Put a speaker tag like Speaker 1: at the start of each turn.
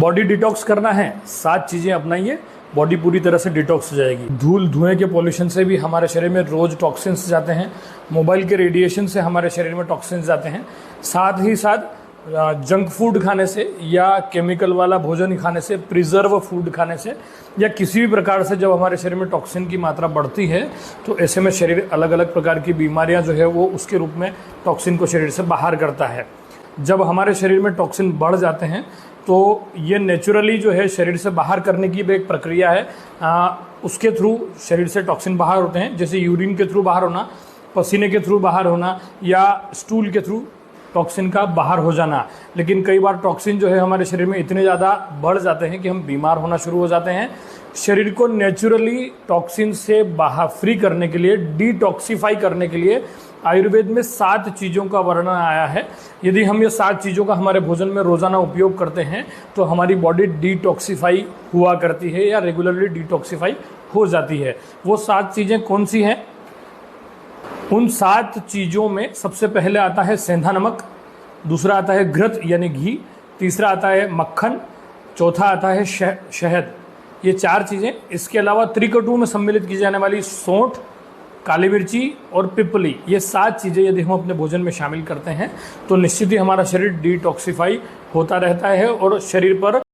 Speaker 1: Body detox करना है, 7 चीज़ें अपनाइए, बॉडी पूरी तरह से डिटॉक्स हो जाएगी। धूएं के पॉल्यूशन से भी हमारे शरीर में रोज टॉक्सिन्स जाते हैं, मोबाइल के रेडिएशन से हमारे शरीर में टॉक्सिन्स जाते हैं। साथ ही साथ जंक फूड खाने से या केमिकल वाला भोजन खाने से, प्रिजर्व फूड खाने से या किसी भी प्रकार से जब हमारे शरीर में टॉक्सिन की मात्रा बढ़ती है तो ऐसे में शरीर अलग अलग प्रकार की बीमारियां जो है वो उसके रूप में टॉक्सिन को शरीर से बाहर करता है। जब हमारे शरीर में टॉक्सिन बढ़ जाते हैं तो ये नेचुरली जो है शरीर से बाहर करने की भी एक प्रक्रिया है, उसके थ्रू शरीर से टॉक्सिन बाहर होते हैं, जैसे यूरिन के थ्रू बाहर होना, पसीने के थ्रू बाहर होना या स्टूल के थ्रू टॉक्सिन का बाहर हो जाना। लेकिन कई बार टॉक्सिन जो है हमारे शरीर में इतने ज़्यादा बढ़ जाते हैं कि हम बीमार होना शुरू हो जाते हैं। शरीर को नेचुरली टॉक्सिन से बाहर फ्री करने के लिए, डिटॉक्सिफाई करने के लिए आयुर्वेद में 7 चीज़ों का वर्णन आया है। यदि हम ये 7 चीज़ों का हमारे भोजन में रोज़ाना उपयोग करते हैं तो हमारी बॉडी डिटॉक्सिफाई हुआ करती है या रेगुलरली डिटॉक्सिफाई हो जाती है। वो 7 चीज़ें कौन सी हैं? उन 7 चीज़ों में सबसे पहले आता है सेंधा नमक, दूसरा आता है घृत यानी घी, तीसरा आता है मक्खन, चौथा आता है शहद। ये 4 चीज़ें। इसके अलावा त्रिकटु में सम्मिलित की जाने वाली सौंठ, काली मिर्ची और पिपली, ये 7 चीज़ें यदि हम अपने भोजन में शामिल करते हैं तो निश्चित ही हमारा शरीर डिटॉक्सिफाई होता रहता है और शरीर पर